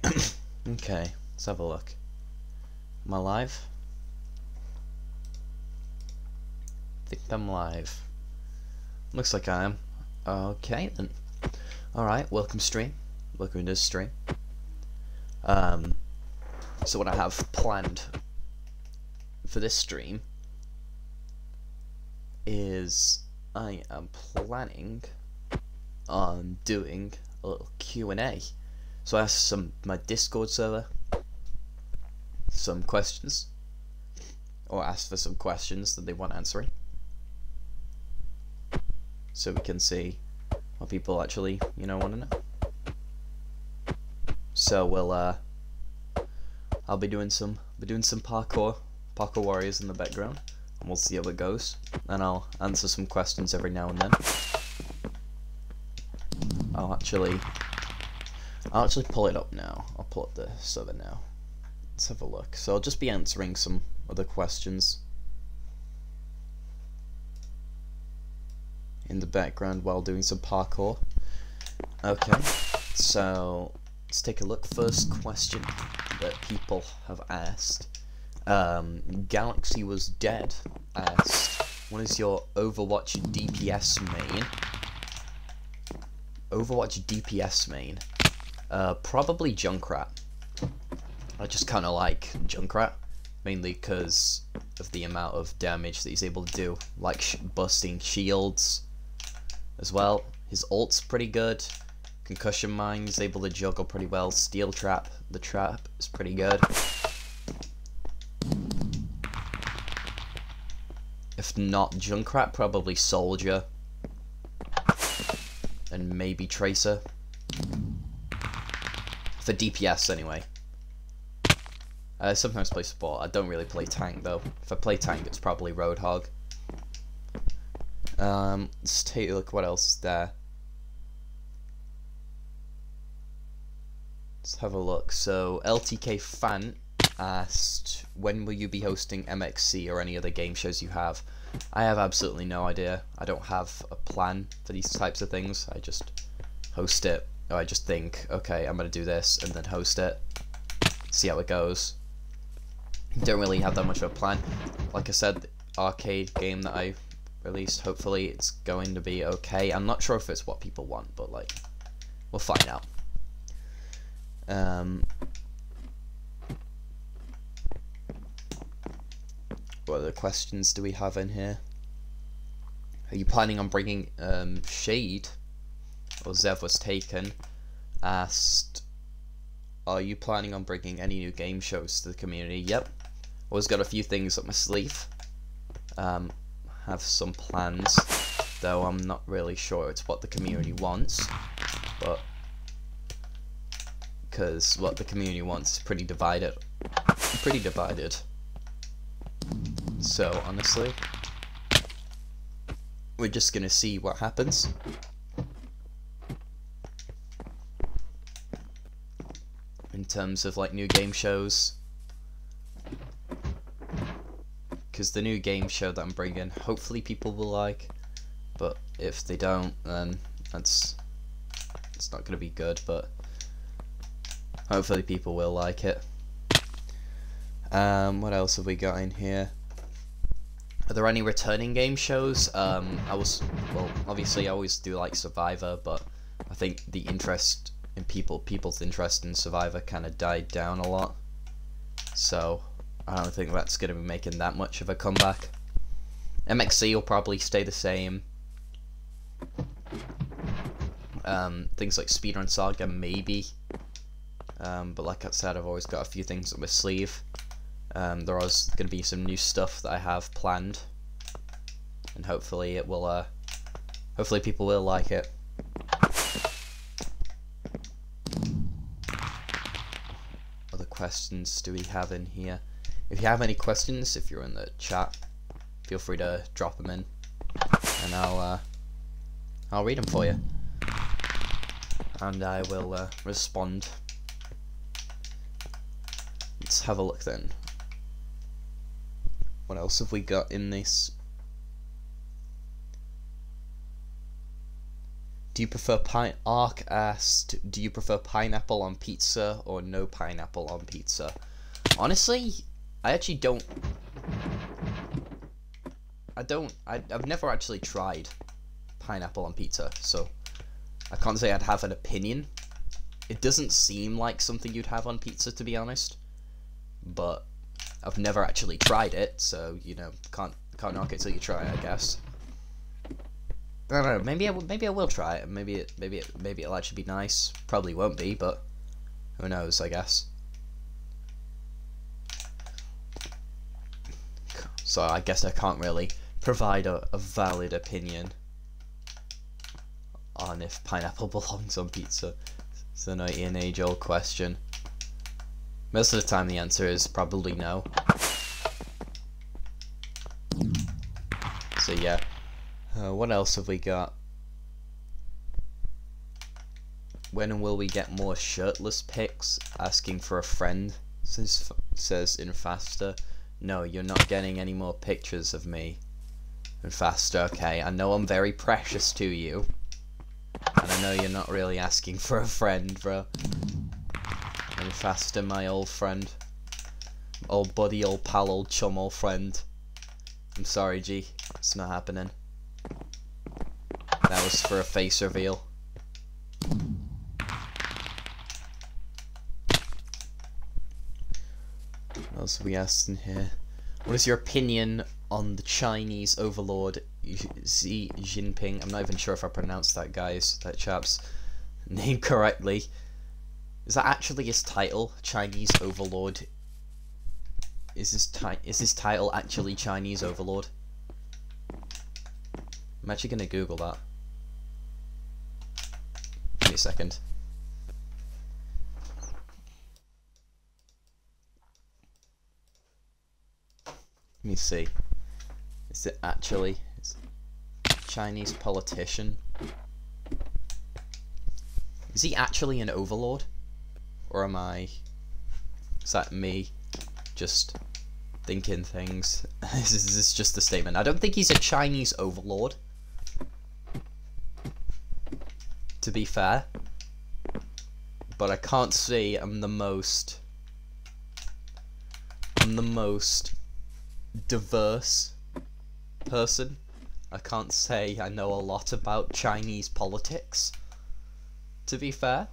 Okay, let's have a look. Am I live? I think I'm live. Looks like I am. Okay then. Alright, welcome stream. Welcome to this stream. So what I have planned for this stream is I am planning on doing a little Q&A. So I asked my Discord server some questions, or asked for some questions that they want answering, so we can see what people actually, want to know. So I'll be doing some Parkour Warriors in the background, and we'll see how it goes. And I'll answer some questions every now and then. I'll actually pull it up now. I'll pull up the server now. Let's have a look. So I'll just be answering some other questions in the background while doing some parkour. Okay, so let's take a look. First question that people have asked. Galaxy Was Dead asked, what is your Overwatch DPS main? Overwatch DPS main? Probably Junkrat. I just kind of like Junkrat, mainly because of the amount of damage that he's able to do, like busting shields as well. His ult's pretty good. Concussion mine, he's able to juggle pretty well. Steel trap, the trap is pretty good. If not Junkrat, probably Soldier, and maybe Tracer. For DPS anyway. I sometimes play support. I don't really play tank though. If I play tank, it's probably Roadhog. Let's take a look what else is there. Let's have a look. So LTK Fan asked, when will you be hosting MXC or any other game shows you have? I have absolutely no idea. I don't have a plan for these types of things. I just host it. Or I just think, okay, I'm gonna do this and then host it. See how it goes. Don't really have that much of a plan. Like I said, the arcade game that I released, hopefully it's going to be okay. I'm not sure if it's what people want, but like, we'll find out. What other questions do we have in here? Are you planning on bringing Shade, or Zev Was Taken asked, are you planning on bringing any new game shows to the community? Yep. Always got a few things up my sleeve. Have some plans, though I'm not really sure it's what the community wants. But because what the community wants is pretty divided. So honestly, we're just gonna see what happens. In terms of like new game shows, because the new game show that I'm bringing, hopefully people will like, but if they don't, then it's not gonna be good, but hopefully people will like it. What else have we got in here? Are there any returning game shows? Obviously I always do like Survivor, but I think the interest in people's interest in Survivor kind of died down a lot, so I don't think that's going to be making that much of a comeback. MXC will probably stay the same. Things like Speedrun Saga maybe, but like I said, I've always got a few things up my sleeve. There is going to be some new stuff that I have planned, and hopefully it will. Hopefully people will like it. Other questions do we have in here? If you have any questions, if you're in the chat, feel free to drop them in, and I'll read them for you, and I will respond. Let's have a look then. What else have we got in this? Do you prefer Ark asked, do you prefer pineapple on pizza or no pineapple on pizza? Honestly, I actually don't. I've never actually tried pineapple on pizza, so I can't say I'd have an opinion. It doesn't seem like something you'd have on pizza, to be honest. But I've never actually tried it, so you know, can't knock it till you try it, I guess. I don't know. Maybe I will try it. Maybe it'll actually be nice. Probably won't be, but who knows? I guess. So I guess I can't really provide a valid opinion on if pineapple belongs on pizza. It's an age-old question. Most of the time the answer is probably no. So yeah. What else have we got? When will we get more shirtless pics? Asking for a friend, says in faster. No, you're not getting any more pictures of me. In faster, okay. I know I'm very precious to you. And I know you're not really asking for a friend, bro. In faster, my old friend. Old buddy, old pal, old chum, old friend. I'm sorry, G. It's not happening. That was for a face reveal. What else have we asked in here? What is your opinion on the Chinese overlord Xi Jinping? I'm not even sure if I pronounced that chap's name correctly. Is that actually his title? Chinese overlord? Is his title actually Chinese overlord? I'm actually gonna Google that. Give me a second. Let me see. Is it actually Chinese politician? Is he actually an overlord? Or is that me just thinking things? Is this just a statement? I don't think he's a Chinese overlord, to be fair. But I can't say I'm the most diverse person. I can't say I know a lot about Chinese politics, to be fair.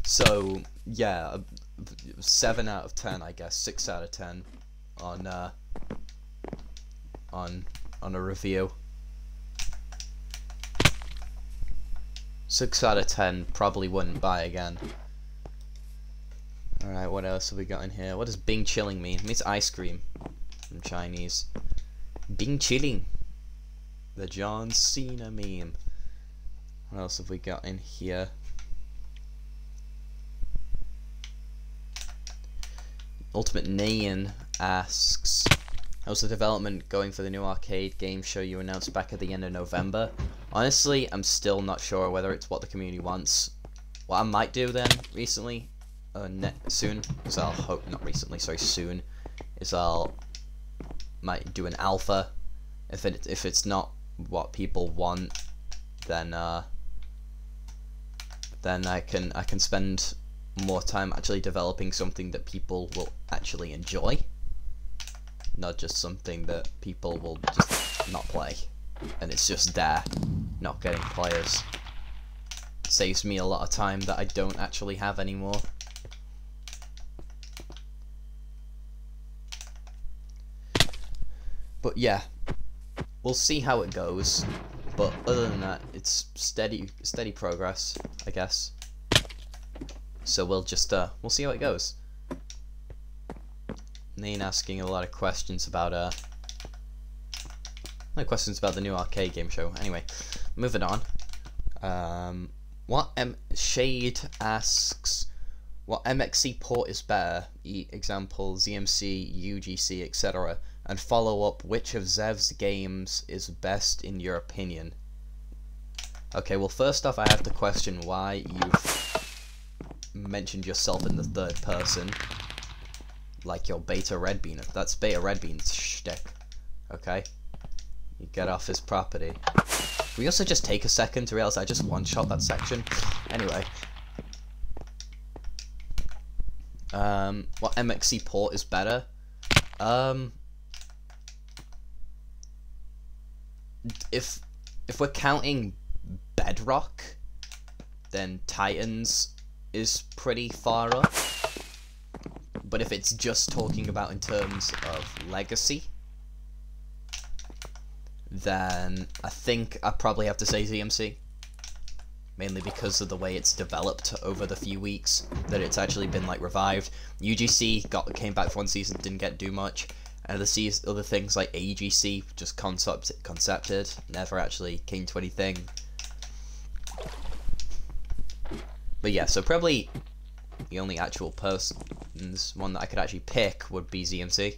So yeah, 7 out of 10, I guess, 6 out of 10 on a review. 6 out of 10 probably wouldn't buy again. Alright, what else have we got in here? What does Bing chilling mean? It means ice cream in Chinese. Bing chilling. The John Cena meme. What else have we got in here? Ultimate Nayan asks, how's the development going for the new arcade game show you announced back at the end of November? Honestly, I'm still not sure whether it's what the community wants. What I might do then, soon, is I'll hope, not recently, sorry, soon, is might do an alpha. If it's not what people want, then I can spend more time actually developing something that people will actually enjoy, not just something that people will just not play, and it's just there, not getting players. Saves me a lot of time that I don't actually have anymore. But yeah, we'll see how it goes. But other than that, it's steady progress, I guess. So we'll just we'll see how it goes. Nain asking a lot of questions about the new arcade game show. Anyway, moving on. Shade asks, what MXC port is better? Example ZMC, UGC, etc. And follow up, which of Zev's games is best in your opinion? Okay, well first off I have to question why you've mentioned yourself in the third person like you're Beta Red Bean. That's Beta Red Bean's shtick. Okay? You get off his property. we also just take a second to realize I just one-shot that section? Anyway. What MXC port is better? If we're counting Bedrock, then Titans is pretty far up. But if it's just talking about in terms of legacy, then I think I probably have to say ZMC. Mainly because of the way it's developed over the few weeks that it's actually been like revived. UGC came back for one season, didn't get to do much. And other things like AGC just concepted, never actually came to anything. But yeah, so probably the only actual person's one that I could actually pick would be ZMC,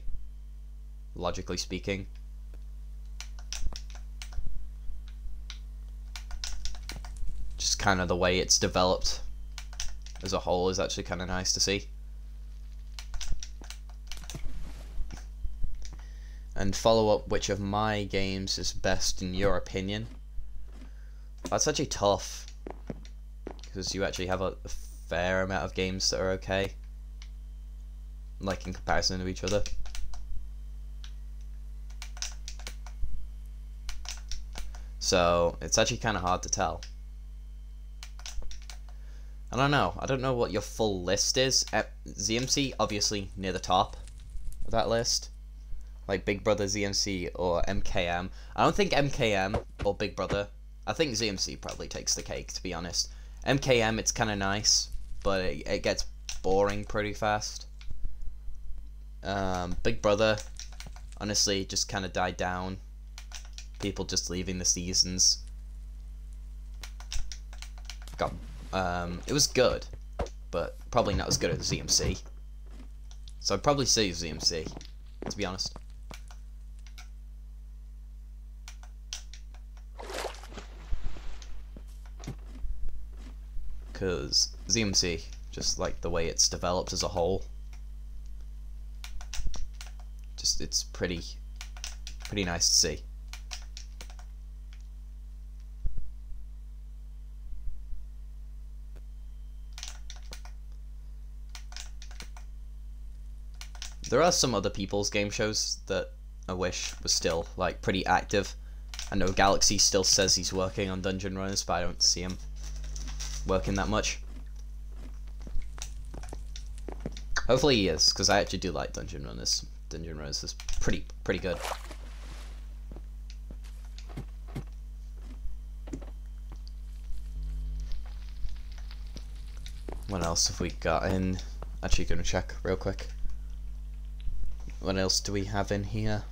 logically speaking. Just kind of the way it's developed as a whole is actually kind of nice to see. And follow up, which of my games is best in your opinion? That's actually tough, because you actually have a fair amount of games that are okay, like in comparison to each other. So it's actually kind of hard to tell. I don't know. I don't know what your full list is. ZMC obviously near the top of that list, like Big Brother, ZMC, or MKM. I don't think MKM or Big Brother. I think ZMC probably takes the cake, to be honest. MKM, it's kind of nice, but it gets boring pretty fast. Big Brother, honestly, just kind of died down. People just leaving the seasons. It was good, but probably not as good as ZMC. So I'd probably say ZMC, to be honest. Because ZMC, just like the way it's developed as a whole, just it's pretty nice to see. There are some other people's game shows that I wish was still like pretty active. I know Galaxy still says he's working on Dungeon Runners, but I don't see him working that much. Hopefully he is, because I actually do like Dungeon Runners. Dungeon Runners is pretty good. What else have we got in? Actually gonna check real quick. What else do we have in here?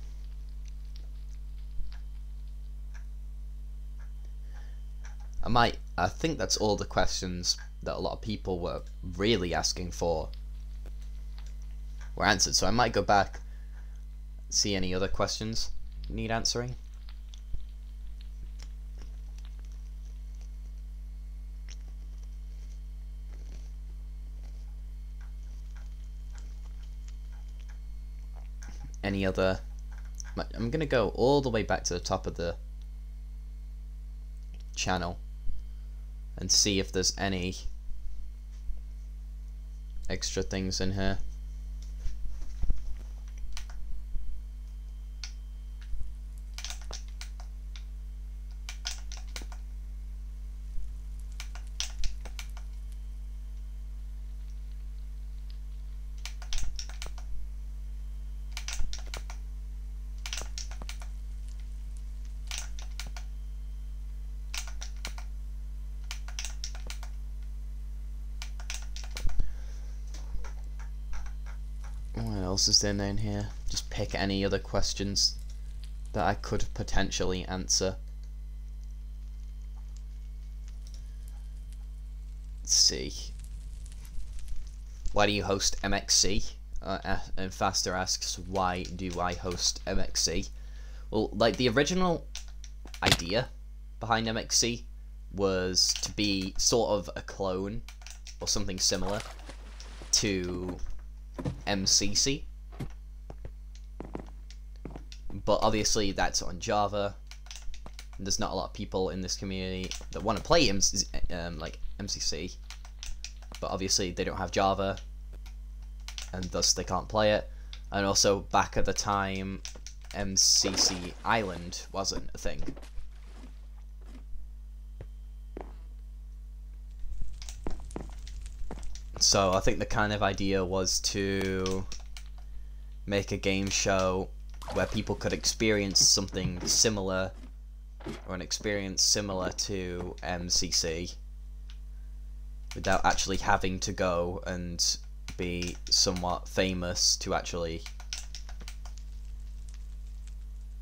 I think that's all the questions that a lot of people were really asking for were answered, so I might go back, see any other questions need answering. Any other? I'm gonna go all the way back to the top of the channel and see if there's any extra things in here. What else is there in here? Just pick any other questions that I could potentially answer. Let's see. Why do you host MXC? And Faster asks, why do I host MXC? Well, like, the original idea behind MXC was to be sort of a clone or something similar to MCC, but obviously that's on Java, There's not a lot of people in this community that want to play like MCC, but obviously they don't have Java, and thus they can't play it. And also, back at the time, MCC Island wasn't a thing. So I think the kind of idea was to make a game show where people could experience something similar, or an experience similar to MCC, without actually having to go and be somewhat famous to actually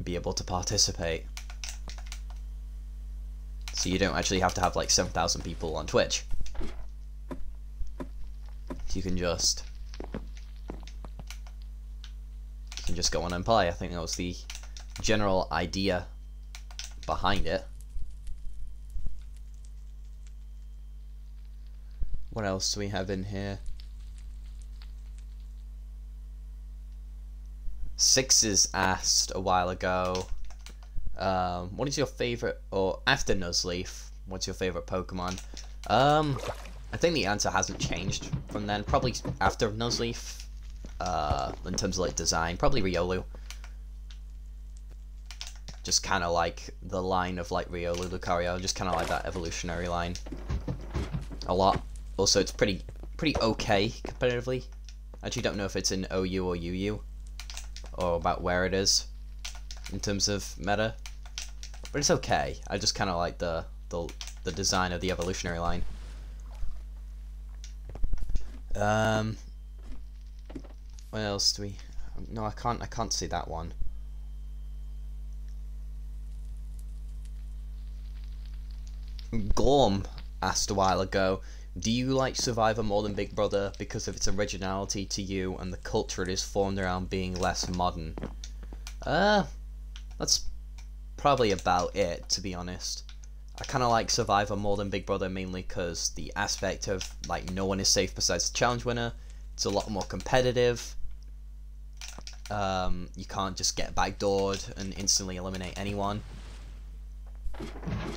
be able to participate. So you don't actually have to have like 7,000 people on Twitch. You can just go on and play. I think that was the general idea behind it. What else do we have in here? Sixes asked a while ago, what is your favorite, or after Nuzleaf, what's your favorite Pokemon? I think the answer hasn't changed from then. Probably after Nuzleaf, in terms of like design, probably Riolu. Just kind of like the line of like Riolu, Lucario, just kind of like that evolutionary line a lot. Also, it's pretty okay competitively. I actually don't know if it's in OU or UU, or about where it is in terms of meta, but it's okay. I just kind of like the design of the evolutionary line. What else do we? No, I can't see that one. Gorm asked a while ago, do you like Survivor more than Big Brother because of its originality to you and the culture it is formed around being less modern? That's probably about it, to be honest. I kind of like Survivor more than Big Brother, mainly because the aspect of like no one is safe besides the challenge winner. It's a lot more competitive. You can't just get backdoored and instantly eliminate anyone. I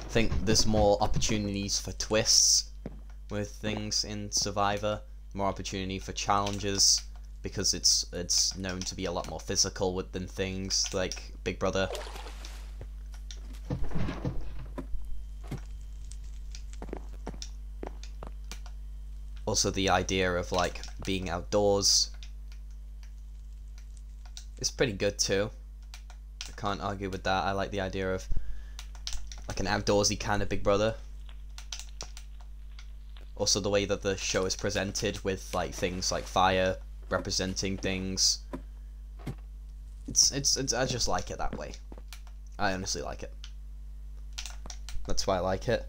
think there's more opportunities for twists with things in Survivor, more opportunity for challenges, because it's known to be a lot more physical than things like Big Brother. Also, the idea of like being outdoors is pretty good too. I can't argue with that. I like the idea of like an outdoorsy kind of Big Brother. Also, the way that the show is presented with like things like fire representing things. It's I just like it that way. I honestly like it. That's why I like it.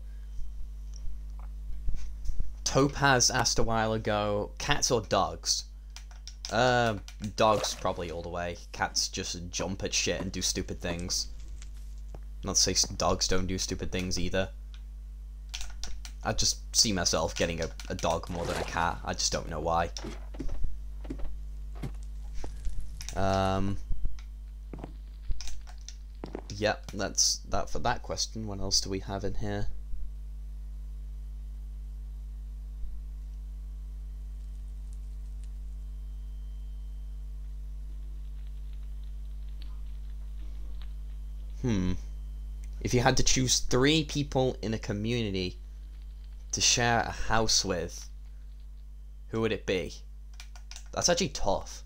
Topaz asked a while ago, cats or dogs? Dogs probably all the way. Cats just jump at shit and do stupid things. Not to say dogs don't do stupid things either. I just see myself getting a dog more than a cat. I just don't know why. Yep, that's that for that question. What else do we have in here? If you had to choose 3 people in a community to share a house with, who would it be? That's actually tough,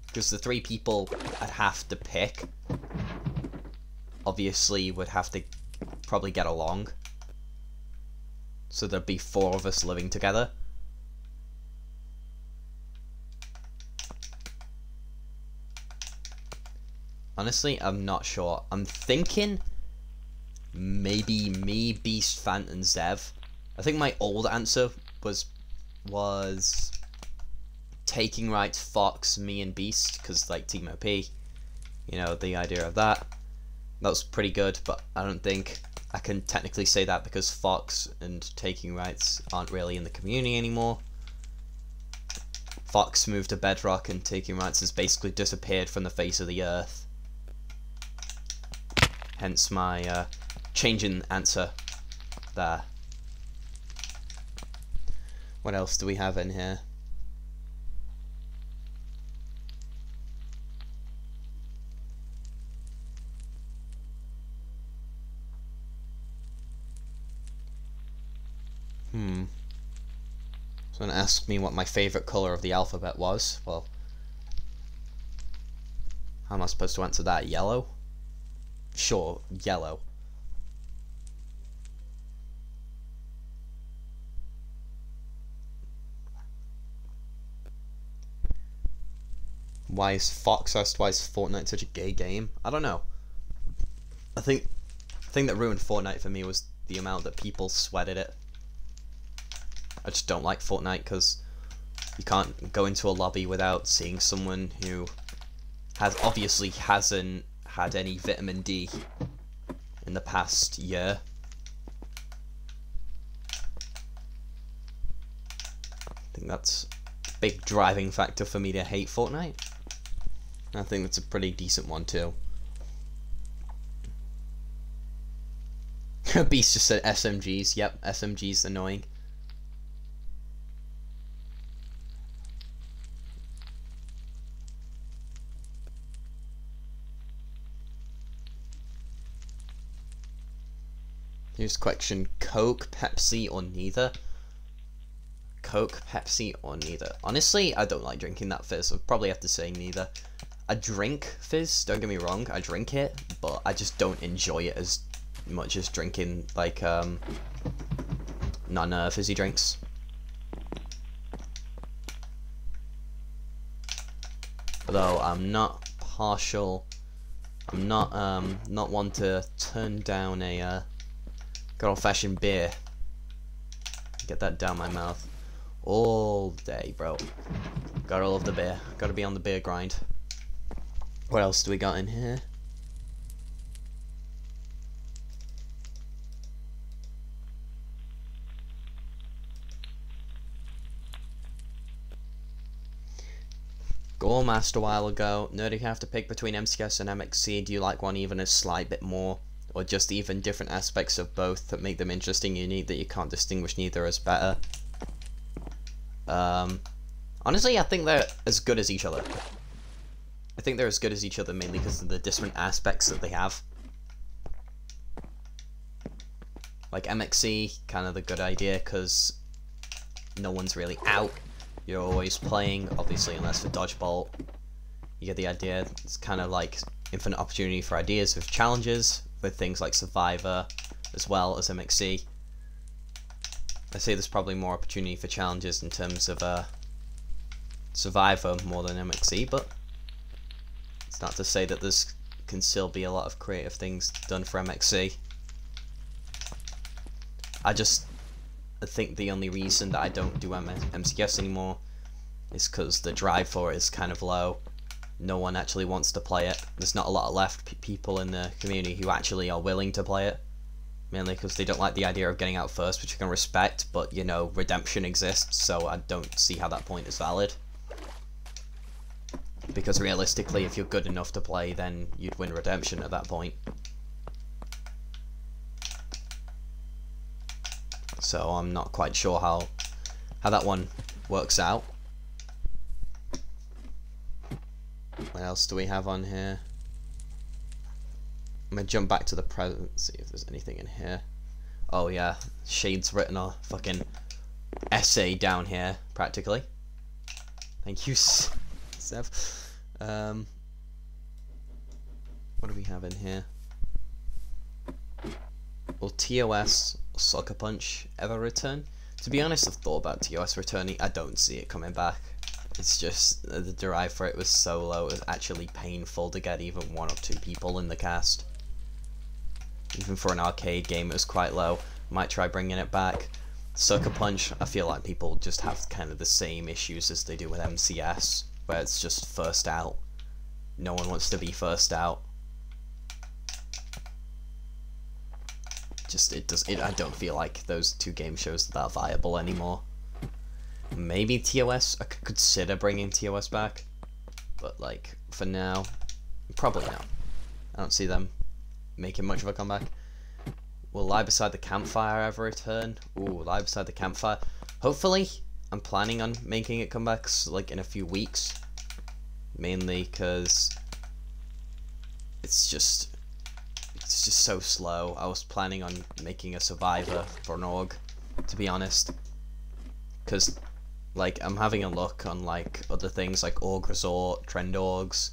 because the 3 people I'd have to pick obviously would have to probably get along, so there'd be 4 of us living together. Honestly, I'm not sure. I'm thinking maybe me, Beast, Fant, and Zev. I think my old answer was taking right, Fox, me, and Beast, because like Team OP, you know, the idea of that. That was pretty good, but I don't think I can technically say that because Fox and Taking Rights aren't really in the community anymore. Fox moved to Bedrock and Taking Rights has basically disappeared from the face of the earth. Hence my changing answer there. What else do we have in here? Someone asked me what my favorite color of the alphabet was. Well, how am I supposed to answer that? Yellow? Sure, yellow. Why is Fox asked why is Fortnite such a gay game? I don't know. I think the thing that ruined Fortnite for me was the amount that people sweated it. I just don't like Fortnite because you can't go into a lobby without seeing someone who obviously hasn't had any vitamin D in the past year. I think that's a big driving factor for me to hate Fortnite. I think that's a pretty decent one too. Beast just said SMGs. Yep, SMGs annoying. Here's a question: Coke, Pepsi, or neither? Coke, Pepsi, or neither? Honestly, I don't like drinking that fizz. I'd probably have to say neither. I drink fizz, don't get me wrong, I drink it, but I just don't enjoy it as much as drinking, like, non-fizzy drinks. Although I'm not partial, I'm not one to turn down a, good old-fashioned beer. Get that down my mouth all day, bro. Gotta love the beer. Gotta be on the beer grind. What else do we got in here? Goal asked a while ago, Nerdy have to pick between MCS and MXC. Do you like one even a slight bit more? Or just even different aspects of both that make them interesting, unique, that you can't distinguish neither as better? Honestly, I think they're as good as each other. I think they're as good as each other mainly because of the different aspects that they have. Like MXC, kind of the good idea because no one's really out. You're always playing, obviously, unless for dodgeball. You get the idea. It's kind of like infinite opportunity for ideas with challenges, with things like Survivor, as well as MXC. I say there's probably more opportunity for challenges in terms of Survivor more than MXC, but it's not to say that there's can still be a lot of creative things done for MXC. I think the only reason that I don't do MCS anymore is because the drive for it is kind of low. No one actually wants to play it. There's not a lot of left people in the community who actually are willing to play it. Mainly because they don't like the idea of getting out first, which I can respect, but, you know, redemption exists, so I don't see how that point is valid. Because realistically, if you're good enough to play, then you'd win redemption at that point. So I'm not quite sure how that one works out. What else do we have on here? I'm gonna jump back to the present, see if there's anything in here. Oh yeah, Shade's written a fucking essay down here, practically. Thank you, Sev. What do we have in here? Will TOS or Sucker Punch ever return? To be honest, I've thought about TOS returning. I don't see it coming back. It's just the drive for it was so low, it was actually painful to get even one or two people in the cast. Even for an arcade game, it was quite low. Might try bringing it back. Sucker Punch, I feel like people just have kind of the same issues as they do with MCS, where it's just first out. No one wants to be first out. I don't feel like those two game shows are that viable anymore. Maybe TOS, I could consider bringing TOS back, but like for now, probably not. I don't see them making much of a comeback. Will lie beside the campfire ever return? Ooh, lie beside the campfire. Hopefully, I'm planning on making it come back like in a few weeks. Mainly because it's just so slow. I was planning on making a survivor for an org, to be honest. Because like I'm having a look on like other things like Org Resort, Trend Orgs,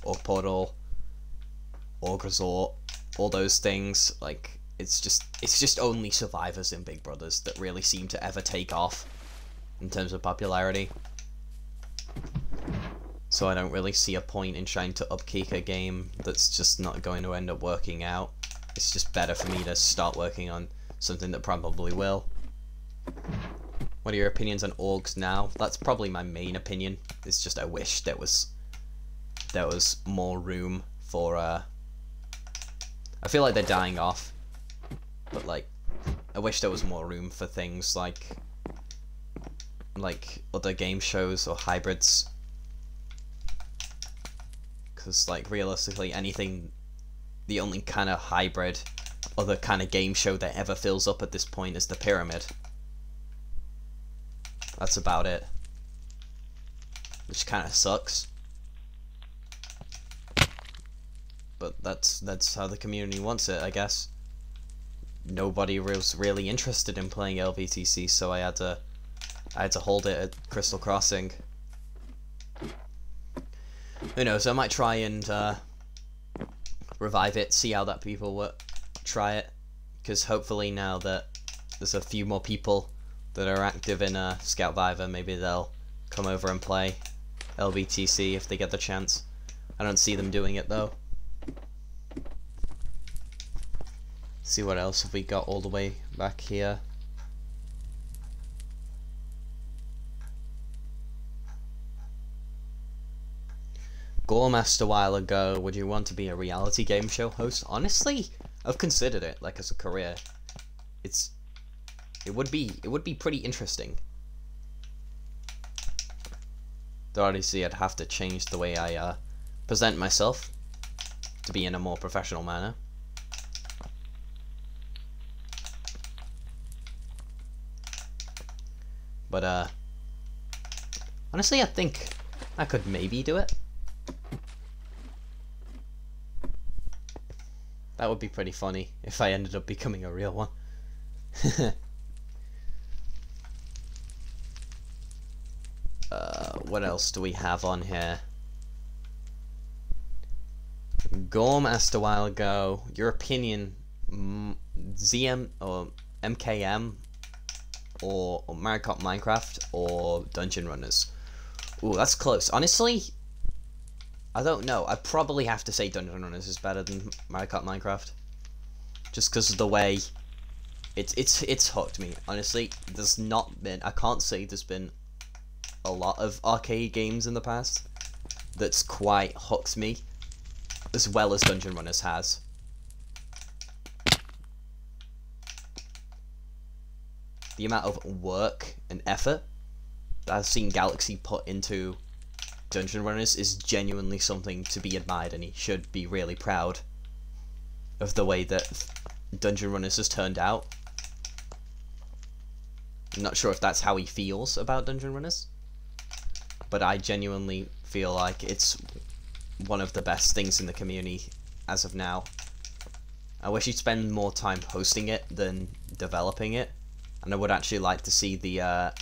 Org Portal, Org Resort, all those things. Like it's just only survivors in Big Brothers that really seem to ever take off in terms of popularity. So I don't really see a point in trying to upkeep a game that's just not going to end up working out. It's just better for me to start working on something that probably will. What are your opinions on orgs now? That's probably my main opinion. It's just I wish there was more room for I feel like they're dying off. But like I wish there was more room for things like other game shows or hybrids. Because like realistically anything, the only kind of hybrid other kind of game show that ever fills up at this point is the Pyramid. That's about it. Which kind of sucks. But that's how the community wants it, I guess. Nobody was really interested in playing LVTC, so I had to hold it at Crystal Crossing. Who knows, I might try and revive it, see how that people will try it, because hopefully now that there's a few more people that are active in Scout Viva, maybe they'll come over and play LVTC if they get the chance. I don't see them doing it though. See what else have we got all the way back here. Gorm asked a while ago, would you want to be a reality game show host? Honestly, I've considered it, like as a career. It would be pretty interesting. Though obviously I'd have to change the way I present myself to be in a more professional manner. But honestly I think I could maybe do it. That would be pretty funny if I ended up becoming a real one. What else do we have on here? Gorm asked a while ago, your opinion, ZM or MKM or Mario Kart Minecraft or Dungeon Runners? Ooh, that's close. Honestly, I don't know. I probably have to say Dungeon Runners is better than Mario Kart Minecraft, just because of the way it's hooked me. Honestly, there's not been, I can't say there's been a lot of arcade games in the past that's quite hooked me as well as Dungeon Runners has. The amount of work and effort that I've seen Galaxy put into Dungeon Runners is genuinely something to be admired, and he should be really proud of the way that Dungeon Runners has turned out. I'm not sure if that's how he feels about Dungeon Runners, but I genuinely feel like it's one of the best things in the community as of now. I wish he'd spend more time hosting it than developing it, and I would actually like to see the a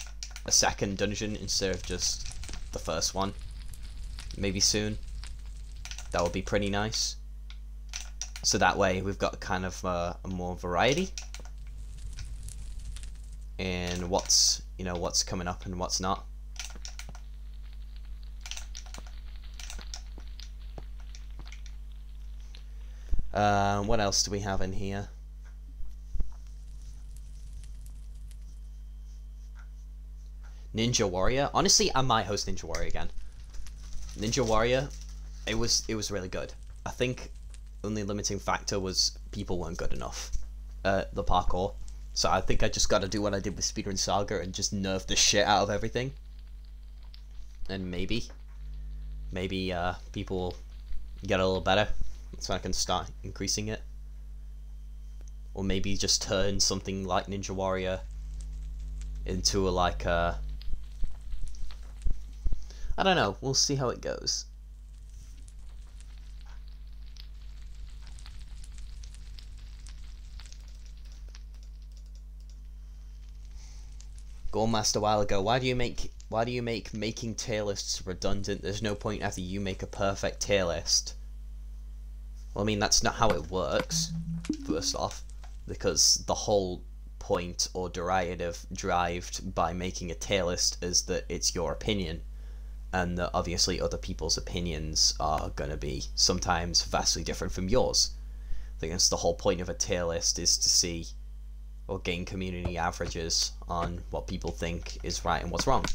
second dungeon instead of just the first one. Maybe soon. That would be pretty nice. So that way we've got kind of a more variety in what's coming up and what's not. What else do we have in here? Ninja Warrior. Honestly, I might host Ninja Warrior again. Ninja Warrior, it was really good. I think only limiting factor was people weren't good enough at the parkour. So I think I just got to do what I did with Speedrun Saga and just nerf the shit out of everything. And maybe people get a little better, so I can start increasing it. or maybe just turn something like Ninja Warrior into like a, I don't know, we'll see how it goes. Gorm asked a while ago, why do you make making tier lists redundant? There's no point after you make a perfect tier list. Well, I mean, that's not how it works, first off, because the whole point or derivative derived by making a tier list is that it's your opinion, and that obviously other people's opinions are going to be sometimes vastly different from yours. I think that's the whole point of a tier list, is to see or gain community averages on what people think is right and what's wrong.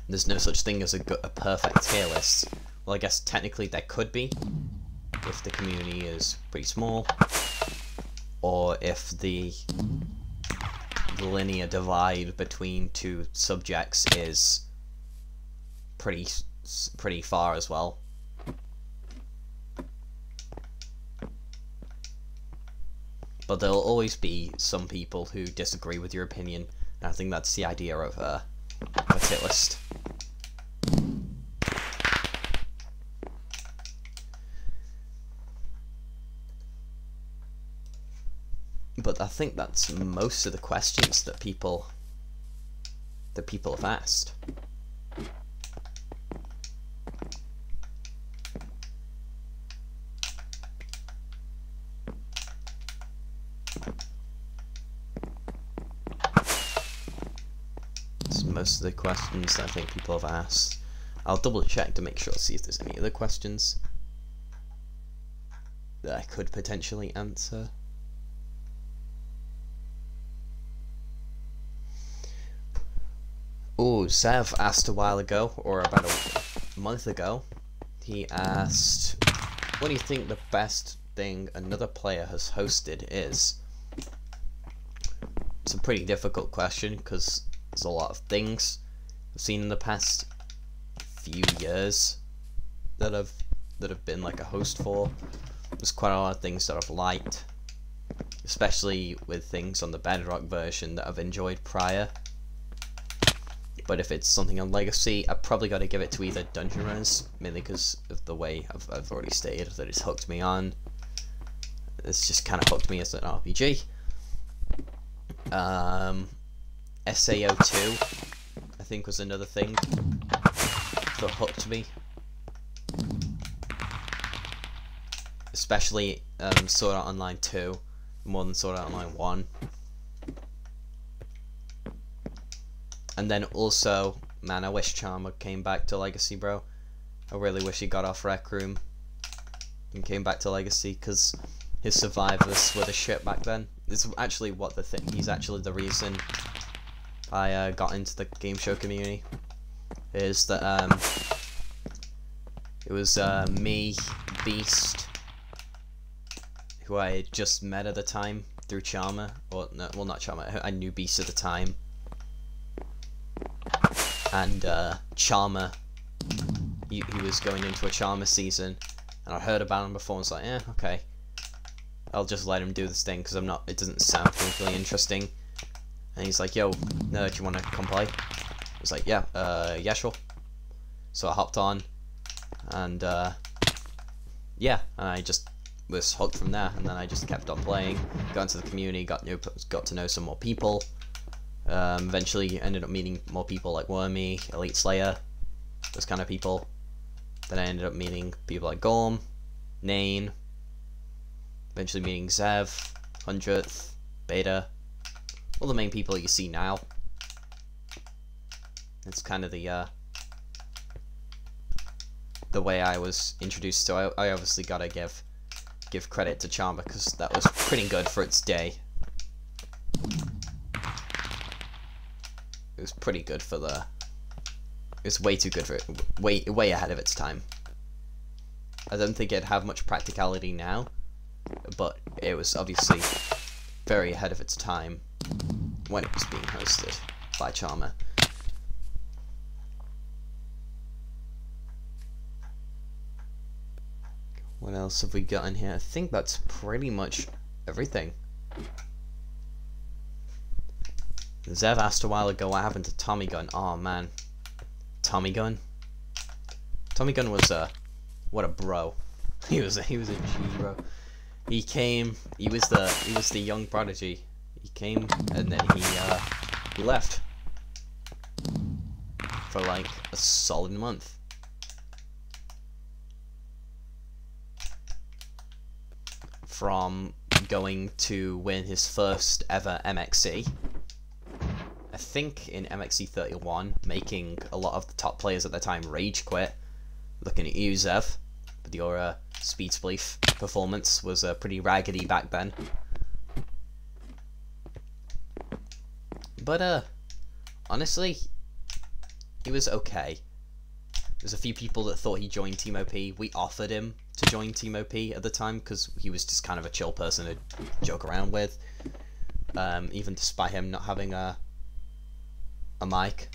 There's no such thing as a perfect tier list. Well, I guess technically there could be, if the community is pretty small, or if the linear divide between two subjects is pretty far as well. But there'll always be some people who disagree with your opinion, and I think that's the idea of a tier list. But I think that's most of the questions that people have asked. Most of the questions that I think people have asked. I'll double check to make sure, see if there's any other questions that I could potentially answer. Oh, Zev asked a while ago, or about a month ago, he asked, what do you think the best thing another player has hosted is? It's a pretty difficult question, because there's a lot of things I've seen in the past few years that have been like a host for. There's quite a lot of things that I've liked, especially with things on the Bedrock version that I've enjoyed prior. But if it's something on Legacy, I've probably got to give it to either Dungeon Runners, mainly because of the way I've already stated that it's hooked me on. It's just kind of hooked me as an RPG. SAO2, I think, was another thing that hooked me. Especially Sword Art Online 2, more than Sword Art Online 1. And then also, man, I wish Charmer came back to Legacy, bro. I really wish he got off Rec Room and came back to Legacy, because his survivors were the shit back then. It's actually what the thing. He's actually the reason I got into the game show community. Is that it was me, Beast, who I had just met at the time through Charmer, or no, well, not Charmer. I knew Beast at the time, and Charmer. He was going into a Charmer season, and I heard about him before and was like, okay, I'll just let him do this thing, because it doesn't sound particularly interesting. And he's like, yo, no, do you want to come play? I was like, yeah, yeah, sure. So I hopped on, and yeah, and I just was hooked from there, and then I just kept on playing, got into the community, got to know some more people. Eventually ended up meeting more people like Wormy, Elite Slayer, those kind of people. Then I ended up meeting people like Gorm, Nain, eventually meeting Zev, 100th, Beta, all the main people you see now. It's kind of the way I was introduced, so I obviously gotta give credit to Charmer, because that was pretty good for its day. It was pretty good for the... It was way too good for it, way ahead of its time. I don't think it'd have much practicality now, but it was obviously very ahead of its time when it was being hosted by Charmer. What else have we got in here? I think that's pretty much everything. Zev asked a while ago what happened to Tommy Gun. Oh man, Tommy Gun. Tommy Gun was what a bro. He was a G bro. He came. He was the young prodigy. He came and then he left for like a solid month. From going to win his first ever MXC, I think in MXC 31, making a lot of the top players at the time rage quit. Looking at you, Zev, with your speed spleef performance was pretty raggedy back then. But honestly, he was okay. There's a few people that thought he joined Team OP. We offered him to join Team OP at the time because he was just kind of a chill person to joke around with. Even despite him not having a mic.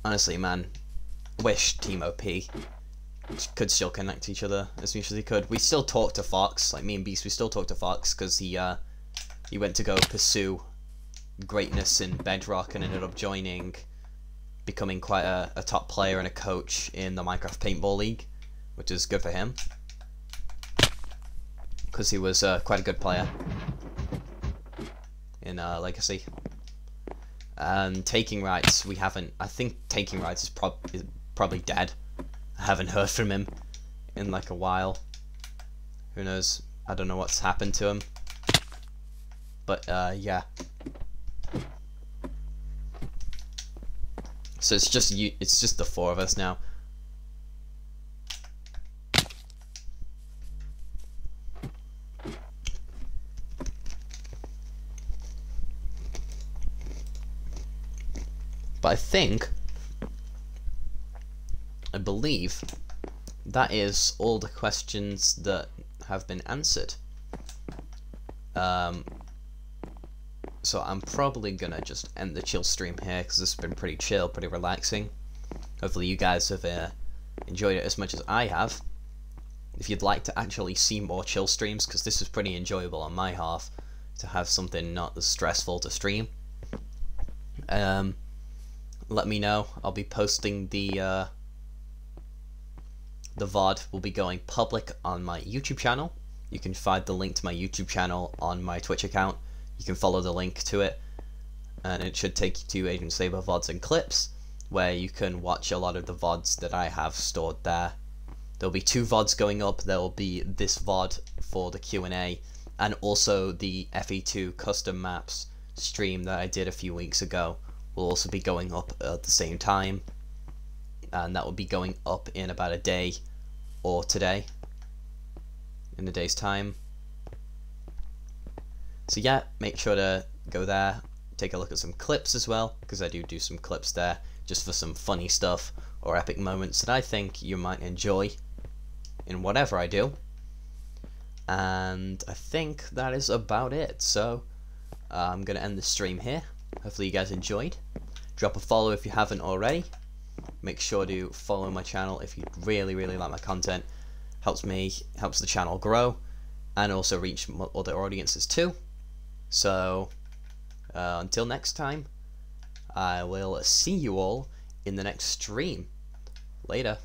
Honestly, man, wish Team OP could still connect to each other as much as he could. We still talk to Fox, like me and Beast. We still talk to Fox because he went to go pursue greatness in Bedrock and ended up becoming quite a top player and a coach in the Minecraft Paintball League, which is good for him because he was quite a good player in Legacy. And Taking Rights, we haven't. I think Taking Rights is probably dead. I haven't heard from him in like a while. Who knows? I don't know what's happened to him. But yeah. So it's just you. It's just the four of us now. But I believe that is all the questions that have been answered. So I'm probably gonna just end the chill stream here because this has been pretty chill, pretty relaxing. Hopefully you guys have enjoyed it as much as I have. If you'd like to actually see more chill streams, because this is pretty enjoyable on my half, to have something not as stressful to stream, let me know. I'll be posting the VOD will be going public on my YouTube channel. You can find the link to my YouTube channel on my Twitch account. You can follow the link to it, and it should take you to Agent Saber VODs and clips, where you can watch a lot of the VODs that I have stored there. There'll be 2 VODs going up. There will be this VOD for the Q&A, and also the FE2 custom maps stream that I did a few weeks ago will also be going up at the same time, and that will be going up in about a day or today, in a day's time. So yeah, make sure to go there, take a look at some clips as well, because I do some clips there just for some funny stuff or epic moments that I think you might enjoy in whatever I do. And I think that is about it. So I'm gonna end the stream here. Hopefully you guys enjoyed. Drop a follow if you haven't already. Make sure to follow my channel if you really like my content. Helps the channel grow, and also reach other audiences too. So until next time, I will see you all in the next stream. Later.